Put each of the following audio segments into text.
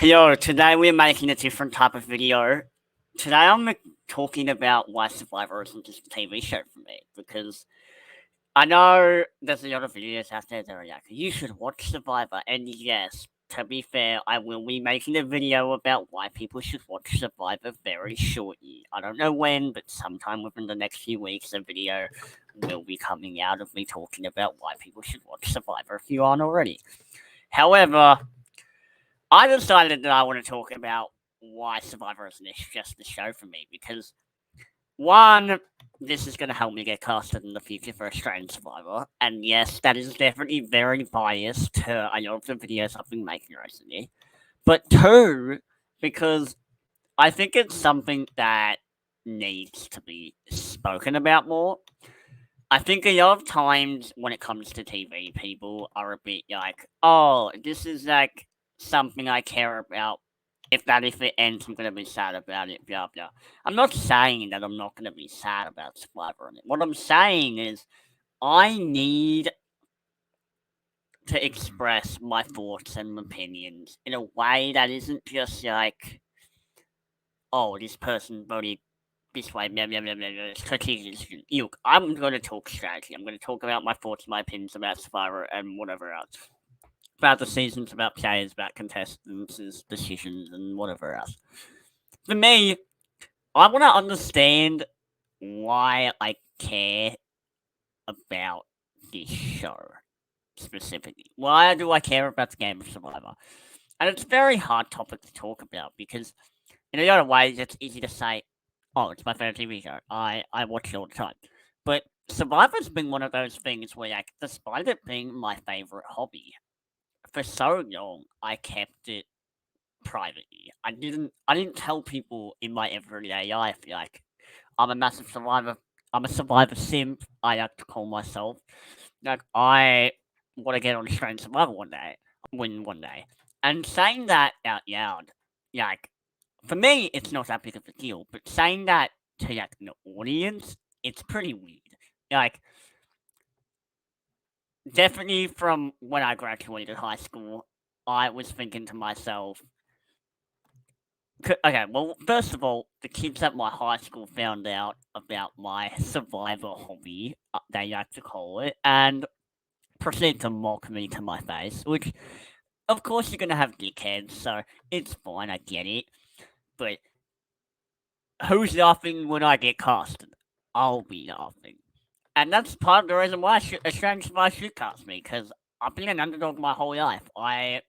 Hello, today we're making a different type of video. Today I'm talking about why Survivor isn't just a TV show for me, because I know there's a lot of videos out there that are like, you should watch Survivor, and yes, to be fair, I will be making a video about why people should watch Survivor very shortly. I don't know when, but sometime within the next few weeks, a video will be coming out of me talking about why people should watch Survivor if you aren't already. However, I decided that I want to talk about why Survivor isn't just the show for me, because one, this is going to help me get casted in the future for Australian Survivor, and yes, that is definitely very biased to a lot of the videos I've been making recently. But two, because I think it's something that needs to be spoken about more. I think a lot of times when it comes to TV, people are a bit like, oh, this is like something I care about. If it ends, I'm gonna be sad about it, blah blah. I'm not saying that I'm not gonna be sad about Survivor. What I'm saying is I need to express my thoughts and opinions in a way that isn't just like, oh, this person voted this way, blah, blah, blah, blah, blah, strategic decision. Look, I'm going to talk strategy. I'm going to talk about my thoughts, my opinions about Survivor and whatever else. About the seasons, about players, about contestants, decisions, and whatever else. For me, I want to understand why I care about this show specifically. Why do I care about the game of Survivor? And it's a very hard topic to talk about because, in a lot of ways, it's easy to say, oh, it's my favorite TV show. I watch it all the time. But Survivor's been one of those things where, like, despite it being my favorite hobby, for so long I kept it privately. I didn't tell people in my everyday life, like, I'm a massive Survivor. I'm a Survivor simp. I like to call myself. Like, I want to get on Australian Survivor one day, win one day, and saying that out loud, like, for me, it's not that big of a deal, but saying that to like an audience, it's pretty weird. Like, definitely from when I graduated high school, I was thinking to myself, okay, well, first of all, the kids at my high school found out about my survivor hobby, they like to call it, and proceeded to mock me to my face, which, of course, you're gonna have dickheads, so it's fine, I get it, but who's laughing when I get casted? I'll be laughing. And that's part of the reason why Australian Survivor should cast me, because I've been an underdog my whole life. I've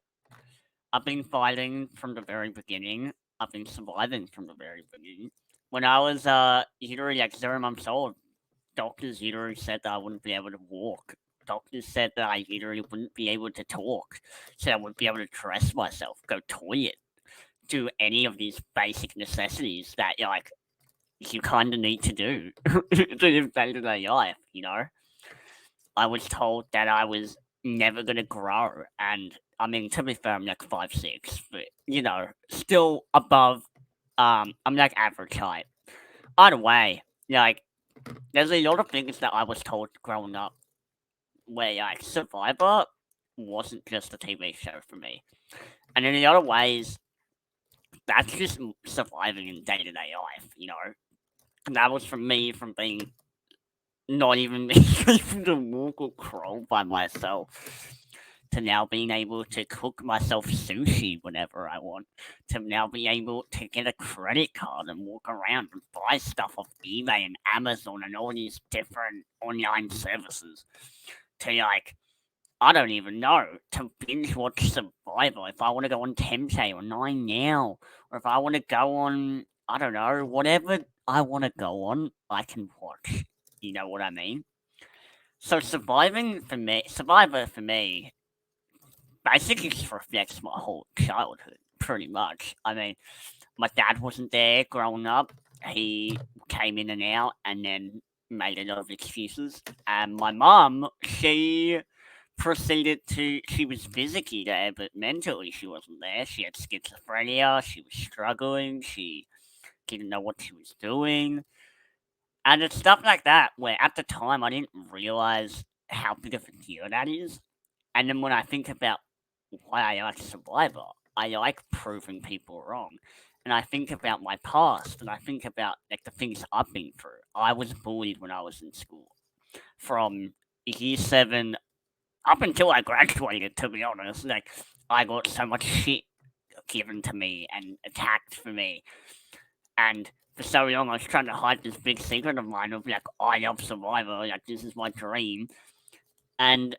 been fighting from the very beginning. I've been surviving from the very beginning. When I was literally like 0 months old, doctors literally said that I wouldn't be able to walk. Doctors said that I literally wouldn't be able to talk. Said I wouldn't be able to dress myself, go toilet, do any of these basic necessities that like you kind of need to do to live day to day life. You know, I was told that I was never gonna grow, and I mean, to be fair, I'm like 5'6", but you know, still above. I'm like average height. Either way, like, there's a lot of things that I was told growing up where like Survivor wasn't just a TV show for me, and in a lot of ways, that's just surviving in day to day life. You know, and that was from me from being not even able to walk or crawl by myself to now being able to cook myself sushi whenever I want, to now be able to get a credit card and walk around and buy stuff off eBay and Amazon and all these different online services, to like, I don't even know, to binge watch Survivor if I want to go on Temptation or 9 Now, or if I want to go on, I don't know, whatever I want to go on, I can watch. You know what I mean? So Survivor for me, basically just reflects my whole childhood, pretty much. I mean, my dad wasn't there growing up. He came in and out and then made a lot of excuses. And my mum, she she was physically there, but mentally she wasn't there. She had schizophrenia, she was struggling, she didn't know what she was doing. And it's stuff like that where at the time I didn't realize how big of a deal that is. And then when I think about why I like Survivor, I like proving people wrong. And I think about my past, and I think about like the things I've been through. I was bullied when I was in school, from year 7 up until I graduated. To be honest, like I got so much shit given to me and attacked for me, and for so long I was trying to hide this big secret of mine of like I love Survivor, like this is my dream, and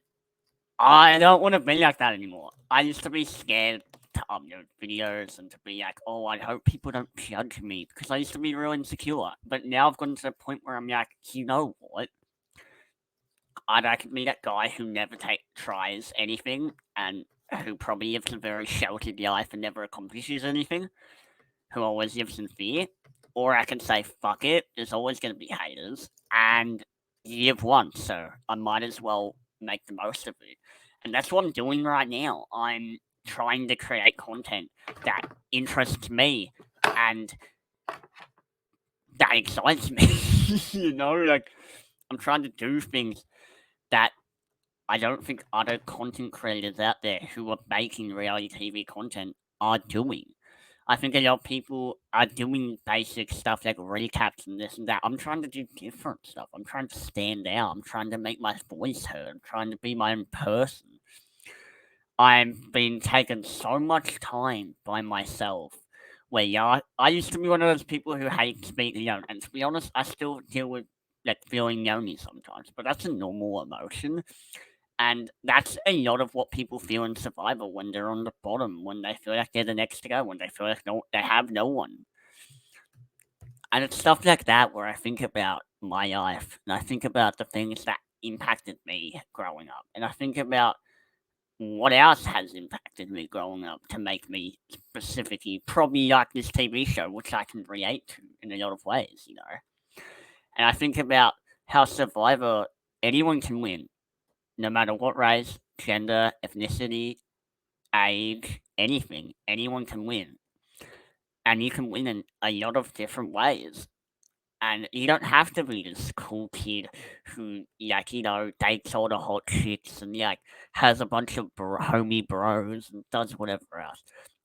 I don't want to be like that anymore. I used to be scared to upload videos and to be like, oh, I hope people don't judge me because I used to be real insecure. But now I've gotten to the point where I'm like, you know what? I'd like to be that guy who never tries anything and who probably lives a very sheltered life and never accomplishes anything, who always lives in fear. Or I can say, fuck it, there's always going to be haters, and you live once, so I might as well make the most of it. And that's what I'm doing right now. I'm trying to create content that interests me and that excites me. Like I'm trying to do things that I don't think other content creators out there who are making reality TV content are doing. I think a lot of people are doing basic stuff like recaps and this and that. I'm trying to do different stuff. I'm trying to stand out. I'm trying to make my voice heard. I'm trying to be my own person. I'm being taken so much time by myself. Where yeah, I used to be one of those people who hate speaking out, and to be honest, I still deal with like feeling lonely sometimes. But that's a normal emotion, and that's a lot of what people feel in Survivor when they're on the bottom, when they feel like they're the next to go, when they feel like they have no one. And it's stuff like that where I think about my life, and I think about the things that impacted me growing up, and I think about what else has impacted me growing up to make me specifically probably like this TV show, which I can relate to in a lot of ways. And I think about how Survivor, anyone can win, no matter what race, gender, ethnicity, age, anything. Anyone can win. And you can win in a lot of different ways. And you don't have to be this cool kid who, like, dates all the hot chicks and, like, has a bunch of homie bros and does whatever else.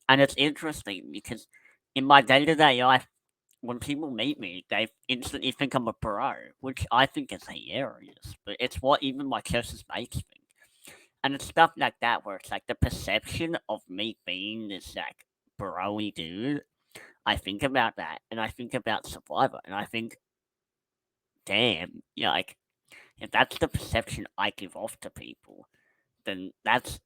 And it's interesting because in my day to day life, when people meet me, they instantly think I'm a bro, which I think is hilarious. But it's what even my closest mates think. And it's stuff like that where it's like the perception of me being this, like, broy dude. I think about that and I think about Survivor and I think, damn, like, if that's the perception I give off to people, then that's,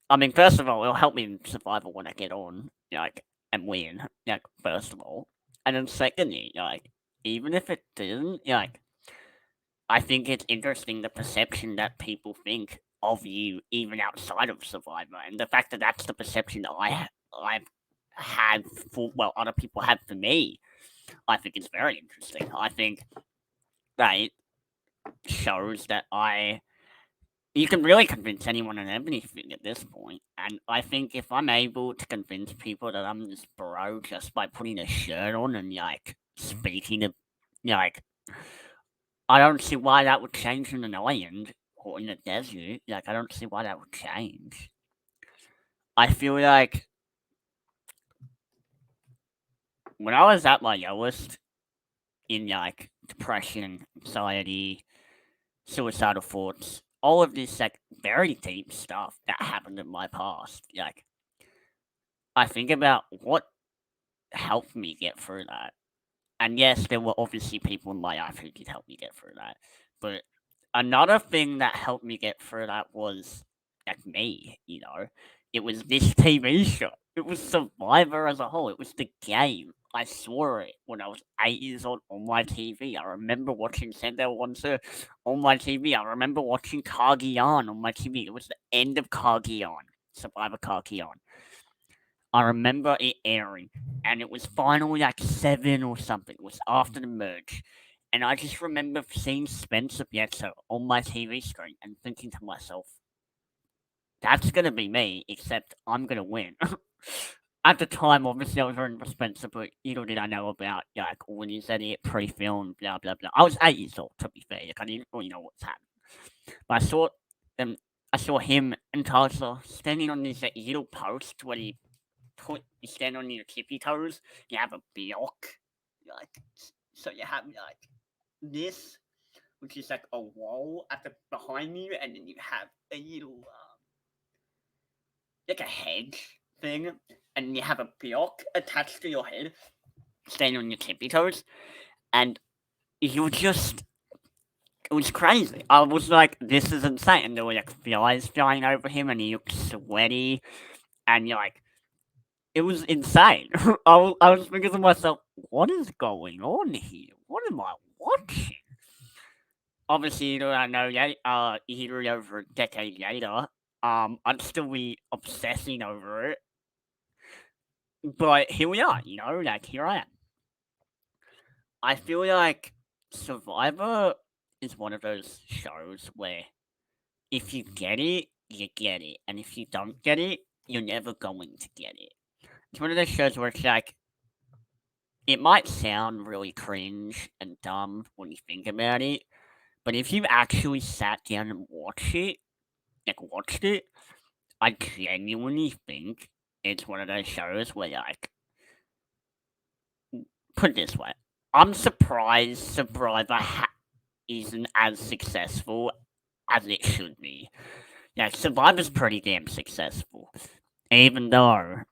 I mean, first of all, it'll help me in Survival when I get on, like, and win, like, first of all. And then secondly, like, even if it didn't, like, I think it's interesting the perception that people think of you even outside of Survivor, and the fact that that's the perception that I've had for, well, other people have for me, I think is very interesting. I think that it shows that you can really convince anyone and everything at this point. And I think if I'm able to convince people that I'm this bro just by putting a shirt on and like speaking to, like, I don't see why that would change in an island or in a desert. Like, I don't see why that would change. I feel like when I was at my lowest in like depression, anxiety, suicidal thoughts, all of this like very deep stuff that happened in my past. Like, I think about what helped me get through that. And yes, there were obviously people in my life who did help me get through that. But another thing that helped me get through that was like me. It was this TV show. It was Survivor as a whole. It was the game. I saw it when I was 8 years old on my TV. I remember watching Sender Once on my TV. I remember watching Kargian on my TV. It was the end of Kargian, Survivor Kargian. I remember it airing, and it was finally like 7 or something. It was after the merge. And I just remember seeing Spencer Pietro on my TV screen and thinking to myself, that's going to be me, except I'm going to win. At the time, obviously, I was rooting for Spencer, but little did I know about, like, when he said it pre-filmed, blah, blah, blah. I was 8 years old, to be fair. Like, I didn't really know what's happening. But I saw him and Tulsa standing on this like, little post where he you stand on your tippy toes, you have a block, like, so you have, like, this, which is like a wall at the behind you, and then you have a little, like a hedge thing, and you have a block attached to your head, stand on your tippy toes, and you just, it was crazy. I was like, this is insane. And there were like flies flying over him, and he looked sweaty, and you're like, it was insane. I was thinking to myself, what is going on here? What am I watching? Obviously, you know, I know yet, here over a decade later, I'd still be obsessing over it. But here we are, you know, like here I am. I feel like Survivor is one of those shows where if you get it, you get it. And if you don't get it, you're never going to get it. It's one of those shows where it's like, it might sound really cringe and dumb when you think about it, but if you actually sat down and watched it, I genuinely think it's one of those shows where, like, put it this way, I'm surprised Survivor isn't as successful as it should be. Yeah, Survivor's pretty damn successful, even though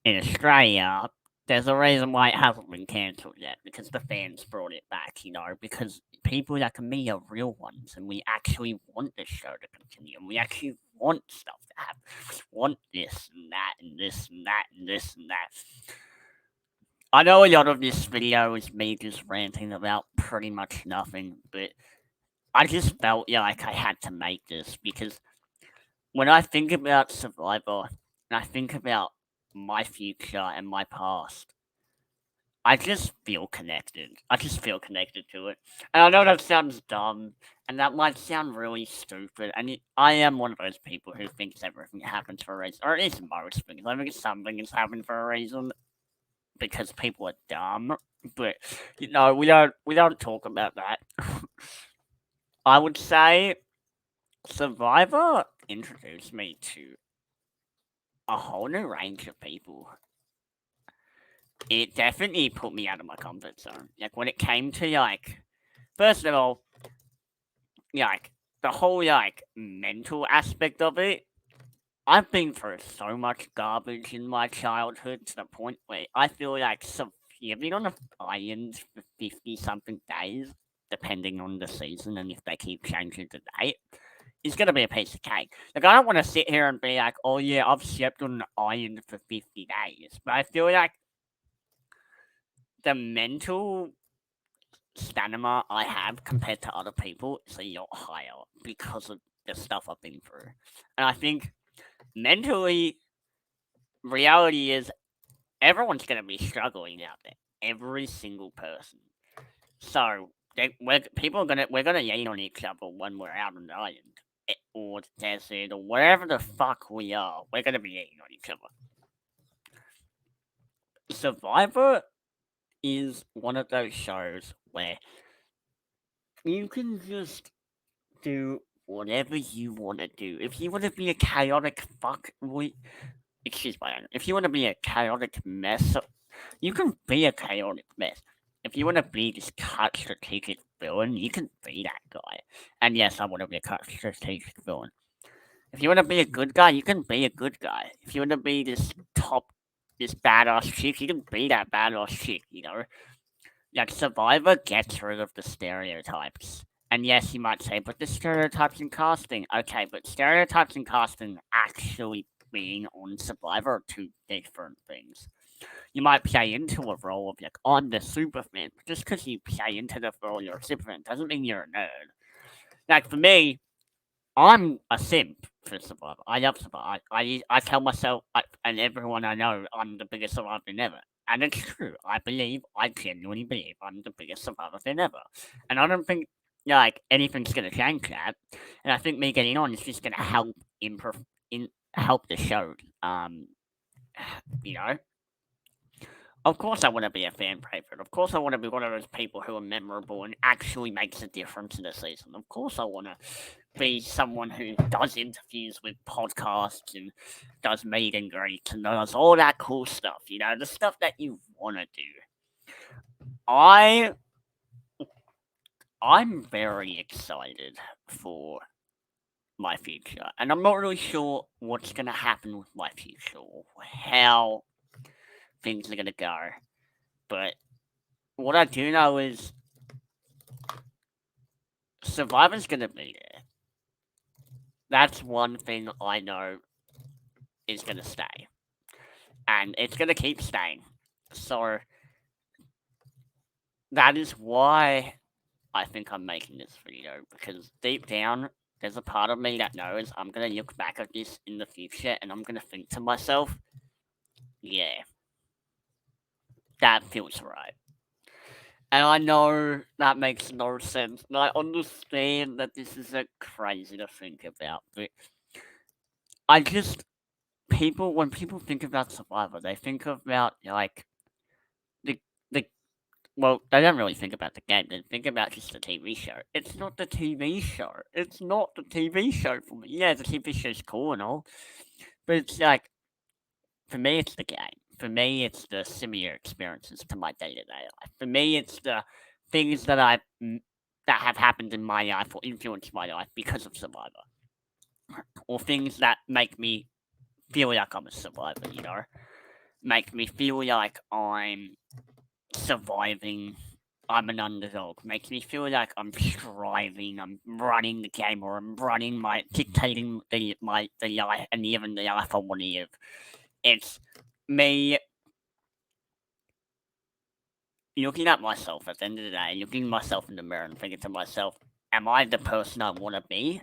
in Australia, there's a reason why it hasn't been cancelled yet, because the fans brought it back, you know, because people like me are real ones, and we actually want this show to continue, and we actually want stuff to happen. We want this and that, and this and that, and this and that. I know a lot of this video is me just ranting about pretty much nothing, but I just felt like I had to make this, because when I think about Survivor, and I think about my future and my past, I just feel connected. I just feel connected to it. And I know that sounds dumb, and that might sound really stupid, and I am one of those people who thinks everything happens for a reason, or at least most things. I think something is happening for a reason, because people are dumb, but, you know, we don't talk about that. I would say Survivor introduced me to a whole new range of people. It definitely put me out of my comfort zone. Like, when it came to, like, first of all, like, the whole, like, mental aspect of it, I've been through so much garbage in my childhood to the point where I feel like living on an island for 50 something days, depending on the season and if they keep changing the date, is going to be a piece of cake. Like, I don't want to sit here and be like, oh yeah, I've slept on an island for 50 days. But I feel like the mental stamina I have compared to other people is a lot higher because of the stuff I've been through. And I think mentally, reality is everyone's going to be struggling out there. Every single person. So we're gonna yawn on each other when we're out on the island or the desert or wherever the fuck we are. We're gonna be yelling on each other. Survivor is one of those shows where you can just do whatever you want to do. If you want to be a chaotic if you want to be a chaotic mess, you can be a chaotic mess. If you want to be this cut strategic villain, you can be that guy. And yes, I want to be a cut strategic villain. If you want to be a good guy, you can be a good guy. If you want to be this badass chick, you can be that badass chick, you know? Like, Survivor gets rid of the stereotypes. And yes, you might say, but the stereotypes in casting. Okay, but stereotypes in casting actually being on Survivor are two different things. You might play into a role of, like, I'm the superfan, but just because you play into the role you're a superfan doesn't mean you're a nerd. Like, for me, I'm a simp for Survivor. I love Survivor. I tell myself and everyone I know I'm the biggest Survivor fan ever. And it's true. I genuinely believe I'm the biggest Survivor fan ever. And I don't think, like, anything's going to change that. And I think me getting on is just going to help help the show. You know? Of course I want to be a fan favorite. Of course I want to be one of those people who are memorable and actually makes a difference in the season. Of course I want to be someone who does interviews with podcasts and does meet and greets and does all that cool stuff, the stuff that you want to do. I'm very excited for my future, and I'm not really sure what's going to happen with my future or how things are going to go. But what I do know is Survivor's going to be there. That's one thing I know is going to stay, and it's going to keep staying. So that is why I think I'm making this video, because deep down, there's a part of me that knows I'm going to look back at this in the future and I'm going to think to myself, yeah, that feels right. And I know that makes no sense, and I understand that this is crazy to think about, but I just, when people think about Survivor, they think about, like, the, the well, they don't really think about the game. They think about just the TV show. It's not the TV show. It's not the TV show for me. Yeah, the TV show's cool and all, but it's like, for me, it's the game. For me, it's the similar experiences to my day-to-day life. For me, it's the things that have happened in my life or influenced my life because of Survivor, or things that make me feel like I'm a survivor. Make me feel like I'm surviving. I'm an underdog. Makes me feel like I'm striving. I'm running the game, or I'm dictating the life, and even the life I want to live. It's me looking at myself at the end of the day, looking myself in the mirror and thinking to myself, am I the person I want to be?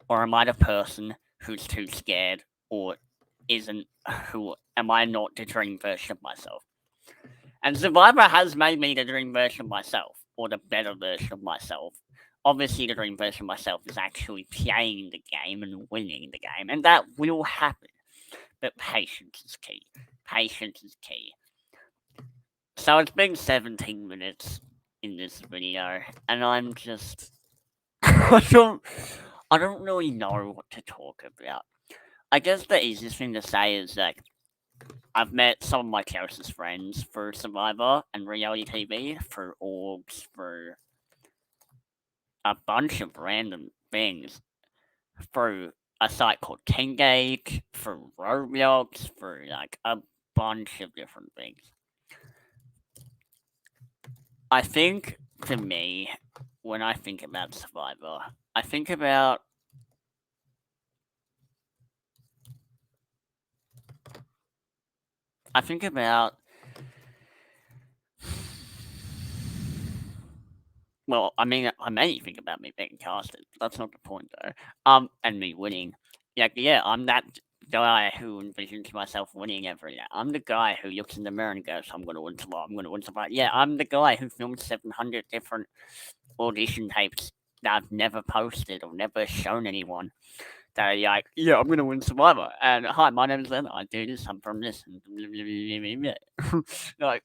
Or am I the person who's too scared, or am I not the dream version of myself? And Survivor has made me the dream version of myself, or the better version of myself. Obviously, the dream version of myself is actually playing the game and winning the game, and that will happen. But patience is key. Patience is key. So it's been 17 minutes in this video, and I'm just I don't really know what to talk about. I guess the easiest thing to say is that I've met some of my closest friends through Survivor and reality TV, through orgs, through a bunch of random things, through a site called Tengage, through Roblox, through like a bunch of different things. I think, for me, when I think about Survivor, I think about well, I mean, I mainly think about me being casted. That's not the point, though. And me winning. Like, yeah, I'm that guy who envisions myself winning every day. I'm the guy who looks in the mirror and goes, I'm going to win Survivor, I'm going to win Survivor. Yeah, I'm the guy who filmed 700 different audition tapes that I've never posted or never shown anyone. That are like, yeah, I'm going to win Survivor. And hi, my name's Len. I do this, I'm from this. And like,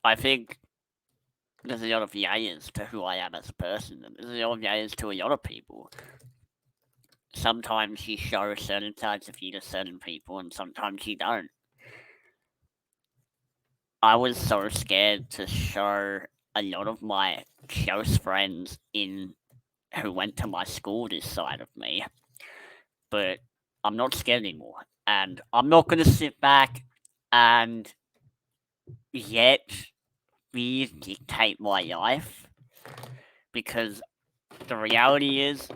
I think there's a lot of layers to who I am as a person, and there's a lot of layers to a lot of people. Sometimes you show certain sides of you to certain people, and sometimes you don't. I was so scared to show a lot of my close friends who went to my school this side of me, but I'm not scared anymore, and I'm not going to sit back and yet dictate my life, because the reality is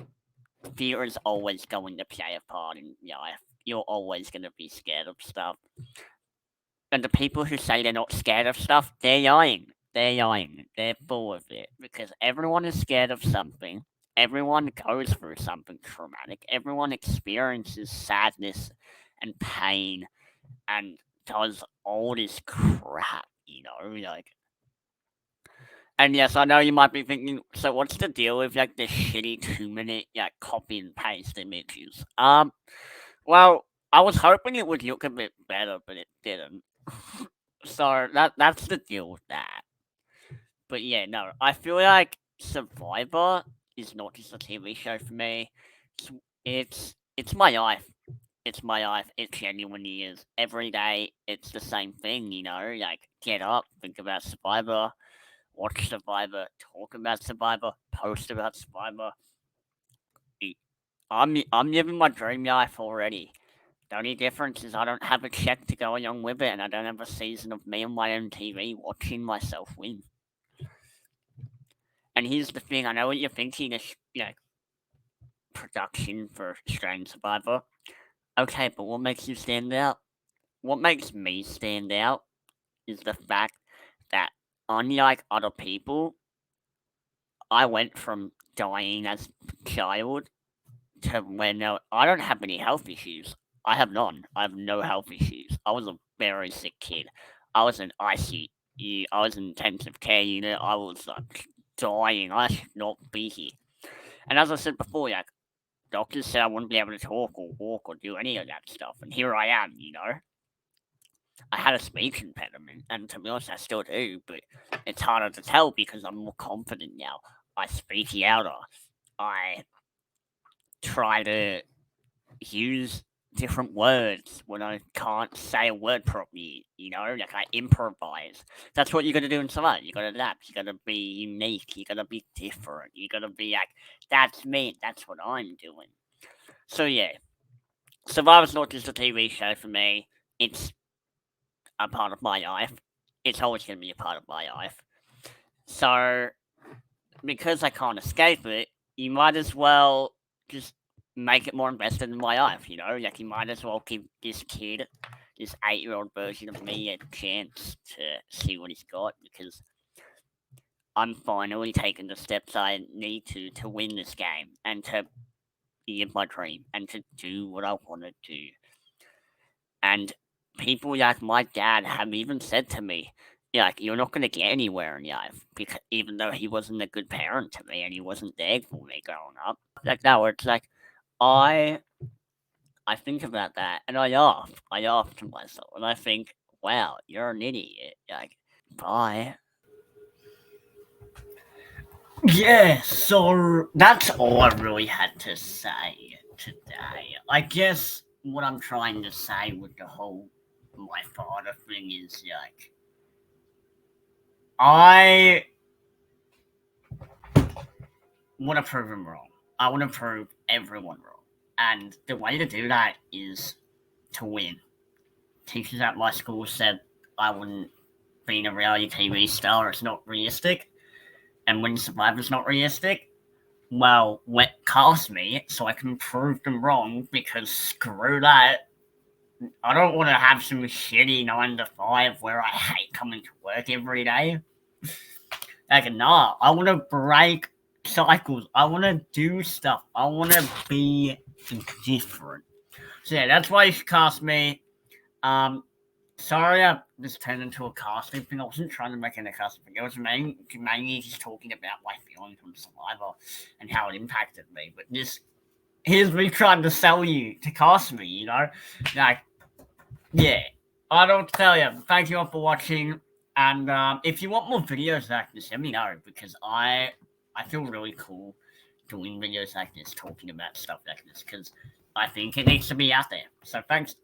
fear is always going to play a part in life. You're always going to be scared of stuff. And the people who say they're not scared of stuff, they're lying. They're lying. They're full of it. Because everyone is scared of something. Everyone goes through something traumatic. Everyone experiences sadness and pain and does all this crap, like. And yes, I know you might be thinking, so what's the deal with like the shitty 2 minute copy and paste images? Well, I was hoping it would look a bit better, but it didn't. So that's the deal with that. But yeah, no, I feel like Survivor is not just a TV show for me. It's my life. It's my life. It genuinely is. Every day, it's the same thing. Like get up, think about Survivor, watch Survivor, talk about Survivor, post about Survivor. I'm living my dream life already. The only difference is I don't have a check to go along with it, and I don't have a season of me on my own TV watching myself win. And here's the thing: I know what you're thinking is, production for Australian Survivor. Okay, but what makes you stand out? What makes me stand out is the fact that, unlike other people, I went from dying as a child to when I don't have any health issues. I have none. I have no health issues. I was a very sick kid. I was in ICU. I was in intensive care unit. I was like dying. I should not be here. And as I said before, like doctors said I wouldn't be able to talk or walk or do any of that stuff. And here I am. I had a speech impediment, and to be honest, I still do, but it's harder to tell because I'm more confident now. I speak louder. I try to use different words when I can't say a word properly, like I improvise. That's what you gotta do in Survivor. You gotta adapt, you gotta be unique, you gotta be different, you gotta be like, that's me, that's what I'm doing. So yeah, Survivor's not just a TV show for me, it's a part of my life. It's always gonna be a part of my life. So, because I can't escape it, you might as well just make it more invested in my life, Like, you might as well give this kid, this 8-year-old version of me, a chance to see what he's got, because I'm finally taking the steps I need to win this game, and to live my dream, and to do what I want to do. And people like my dad have even said to me, like, you're not going to get anywhere in life, because even though he wasn't a good parent to me and he wasn't there for me growing up. Like, no, it's like, I think about that and I laugh. I laugh to myself and I think, wow, you're an idiot. Like, bye. Yeah, so that's all I really had to say today. I guess what I'm trying to say with the whole my father thing is like, I want to prove him wrong. I want to prove everyone wrong. And the way to do that is to win. Teachers at my school said I wouldn't be a reality TV star, it's not realistic. And when Survivor's not realistic, well, cast me so I can prove them wrong, because screw that. I don't want to have some shitty 9 to 5 where I hate coming to work every day. Like, nah, I want to break cycles. I want to do stuff. I want to be different. So yeah, that's why you should cast me. Sorry this turned into a casting thing. I wasn't trying to make it a casting thing. It was mainly just talking about my feelings on Survivor and how it impacted me. But here's me trying to sell you to cast me, Like, yeah. I don't tell you. Thank you all for watching. And if you want more videos like this, let me know, because I feel really cool doing videos like this, talking about stuff like this, because I think it needs to be out there. So thanks.